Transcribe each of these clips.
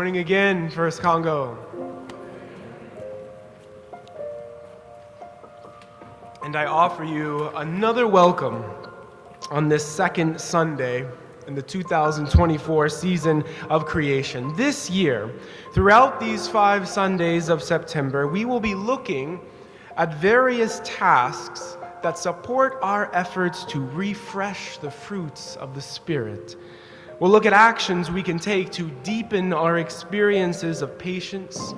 morning again, First Congo. And I offer you another welcome on this second Sunday in the 2024 season of creation. This year, throughout these 5 Sundays of September, we will be looking at various tasks that support our efforts to refresh the fruits of the Spirit. We'll look at actions we can take to deepen our experiences of patience,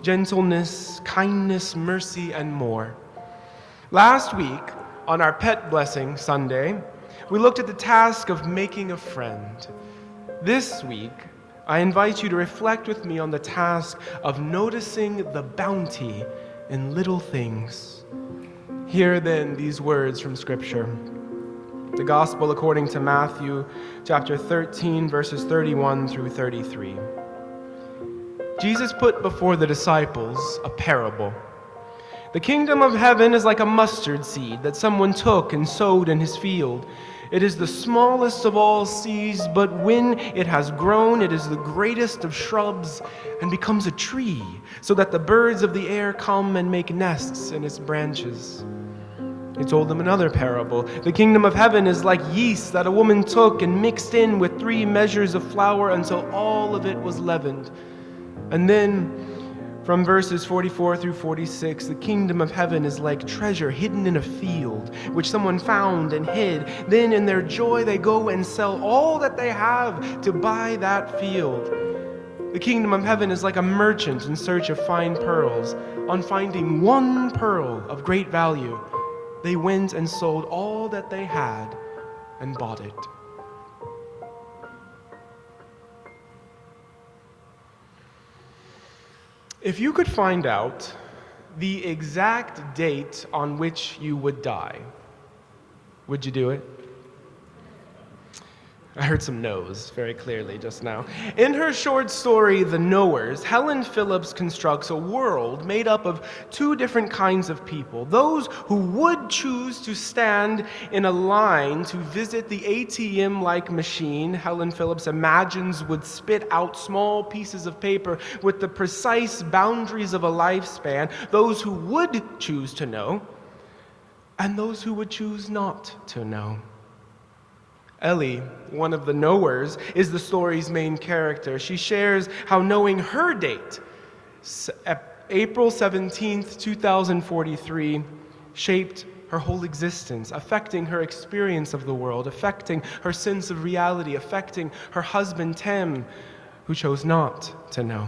gentleness, kindness, mercy, and more. Last week, on our Pet Blessing Sunday, we looked at the task of making a friend. This week, I invite you to reflect with me on the task of noticing the bounty in little things. Hear then these words from Scripture. The Gospel according to Matthew, chapter 13, verses 31 through 33. Jesus put before the disciples a parable. The kingdom of heaven is like a mustard seed that someone took and sowed in his field. It is the smallest of all seeds, but when it has grown, it is the greatest of shrubs and becomes a tree, so that the birds of the air come and make nests in its branches. He told them another parable. The kingdom of heaven is like yeast that a woman took and mixed in with 3 measures of flour until all of it was leavened. And then, from verses 44 through 46, the kingdom of heaven is like treasure hidden in a field, which someone found and hid. Then in their joy they go and sell all that they have to buy that field. The kingdom of heaven is like a merchant in search of fine pearls. On finding one pearl of great value, they went and sold all that they had and bought it. If you could find out the exact date on which you would die, would you do it? I heard some no's very clearly just now. In her short story, The Knowers, Helen Phillips constructs a world made up of 2 different kinds of people. Those who would choose to stand in a line to visit the ATM-like machine Helen Phillips imagines would spit out small pieces of paper with the precise boundaries of a lifespan. Those who would choose to know, and those who would choose not to know. Ellie, one of the knowers, is the story's main character. She shares how knowing her date, April 17th, 2043, shaped her whole existence, affecting her experience of the world, affecting her sense of reality, affecting her husband, Tim, who chose not to know.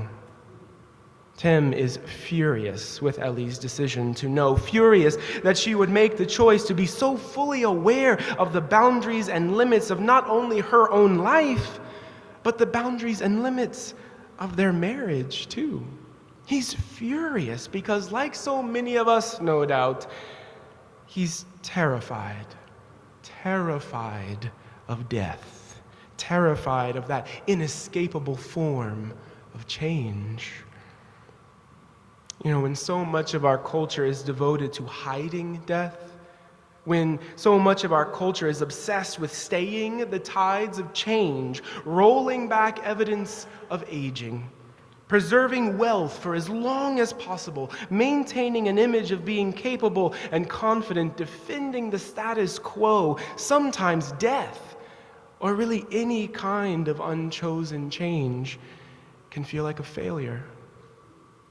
Tim is furious with Ellie's decision to know, furious that she would make the choice to be so fully aware of the boundaries and limits of not only her own life, but the boundaries and limits of their marriage too. He's furious because, like so many of us, no doubt, he's terrified of death, terrified of that inescapable form of change. You know, when so much of our culture is devoted to hiding death, when so much of our culture is obsessed with staying the tides of change, rolling back evidence of aging, preserving wealth for as long as possible, maintaining an image of being capable and confident, defending the status quo, sometimes death, or really any kind of unchosen change, can feel like a failure.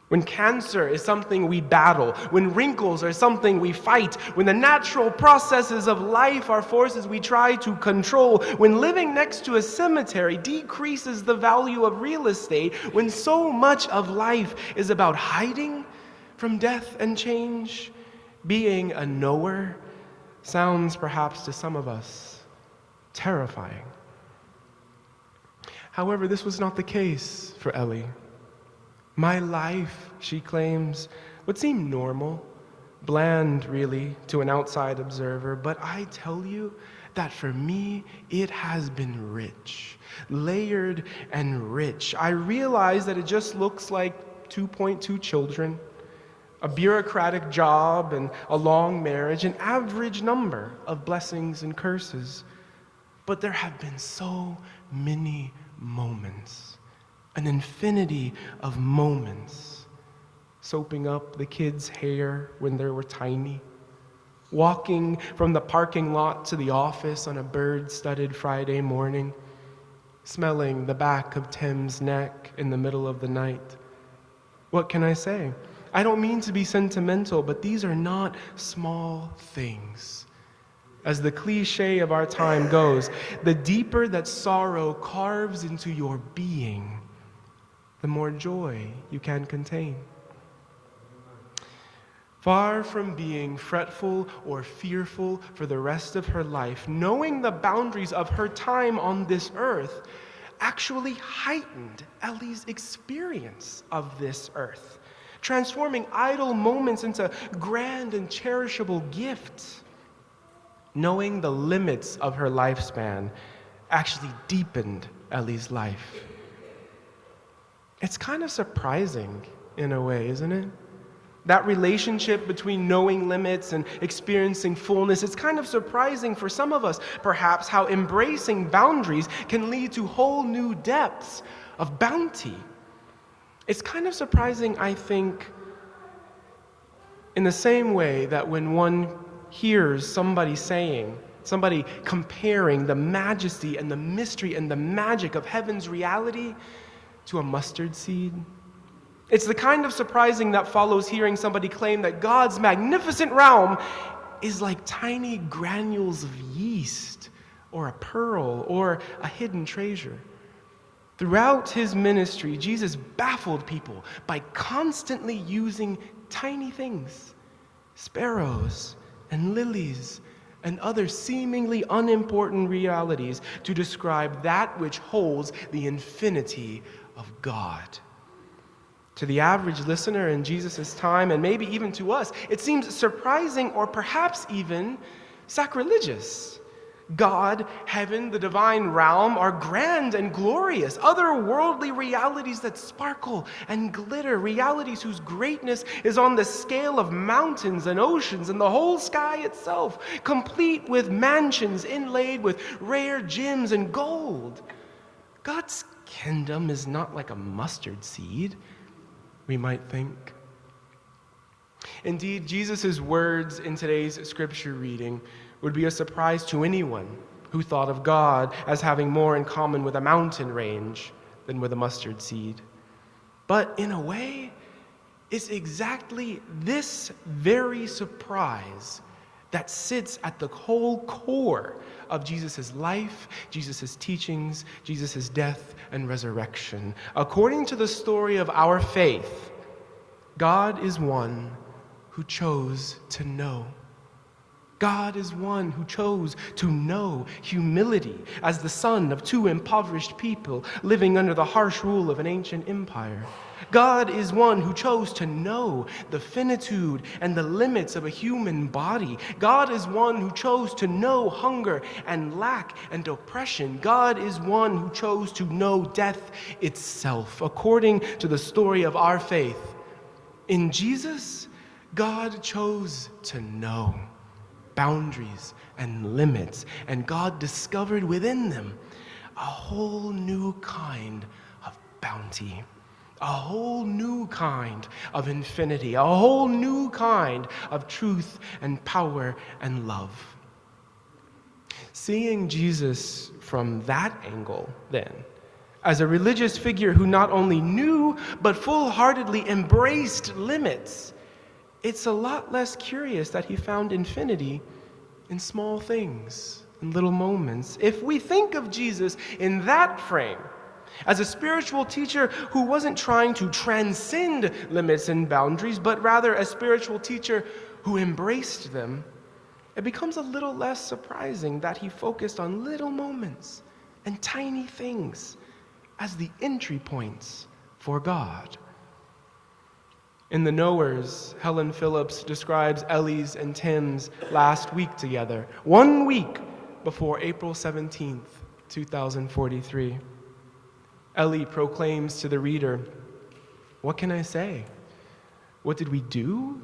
When cancer is something we battle, when wrinkles are something we fight, when the natural processes of life are forces we try to control, when living next to a cemetery decreases the value of real estate, when so much of life is about hiding from death and change, being a knower sounds perhaps to some of us terrifying. However, this was not the case for Ellie. My life, she claims, would seem normal, bland really to an outside observer, but I tell you that for me, it has been rich, layered and rich. I realize that it just looks like 2.2 children, a bureaucratic job and a long marriage, an average number of blessings and curses. But there have been so many moments an infinity of moments. Soaping up the kids' hair when they were tiny, walking from the parking lot to the office on a bird-studded Friday morning, smelling the back of Tim's neck in the middle of the night. What can I say? I don't mean to be sentimental, but these are not small things. As the cliche of our time goes, the deeper that sorrow carves into your being, the more joy you can contain. Far from being fretful or fearful for the rest of her life, knowing the boundaries of her time on this earth actually heightened Ellie's experience of this earth, transforming idle moments into grand and cherishable gifts. Knowing the limits of her lifespan actually deepened Ellie's life. It's kind of surprising in a way, isn't it? That relationship between knowing limits and experiencing fullness, it's kind of surprising for some of us, perhaps, how embracing boundaries can lead to whole new depths of bounty. It's kind of surprising, I think, in the same way that when one hears somebody comparing the majesty and the mystery and the magic of heaven's reality to a mustard seed. It's the kind of surprising that follows hearing somebody claim that God's magnificent realm is like tiny granules of yeast or a pearl or a hidden treasure. Throughout his ministry, Jesus baffled people by constantly using tiny things, sparrows and lilies and other seemingly unimportant realities to describe that which holds the infinity of God. To the average listener in Jesus' time, and maybe even to us, it seems surprising or perhaps even sacrilegious. God, heaven, the divine realm are grand and glorious, otherworldly realities that sparkle and glitter, realities whose greatness is on the scale of mountains and oceans and the whole sky itself, complete with mansions inlaid with rare gems and gold. God's kingdom is not like a mustard seed, we might think. Indeed, Jesus' words in today's scripture reading would be a surprise to anyone who thought of God as having more in common with a mountain range than with a mustard seed. But in a way, it's exactly this very surprise that sits at the whole core of Jesus' life, Jesus' teachings, Jesus' death and resurrection. According to the story of our faith, God is one who chose to know. God is one who chose to know humility as the son of two impoverished people living under the harsh rule of an ancient empire. God is one who chose to know the finitude and the limits of a human body. God is one who chose to know hunger and lack and oppression. God is one who chose to know death itself. According to the story of our faith, in Jesus, God chose to know boundaries and limits, and God discovered within them a whole new kind of bounty, a whole new kind of infinity, a whole new kind of truth and power and love. Seeing Jesus from that angle, then, as a religious figure who not only knew but full-heartedly embraced limits, it's a lot less curious that he found infinity in small things, in little moments. If we think of Jesus in that frame, as a spiritual teacher who wasn't trying to transcend limits and boundaries, but rather a spiritual teacher who embraced them, it becomes a little less surprising that he focused on little moments and tiny things as the entry points for God. In The Knowers, Helen Phillips describes Ellie's and Tim's last week together, 1 week before April 17th, 2043. Ellie proclaims to the reader, "What can I say? What did we do?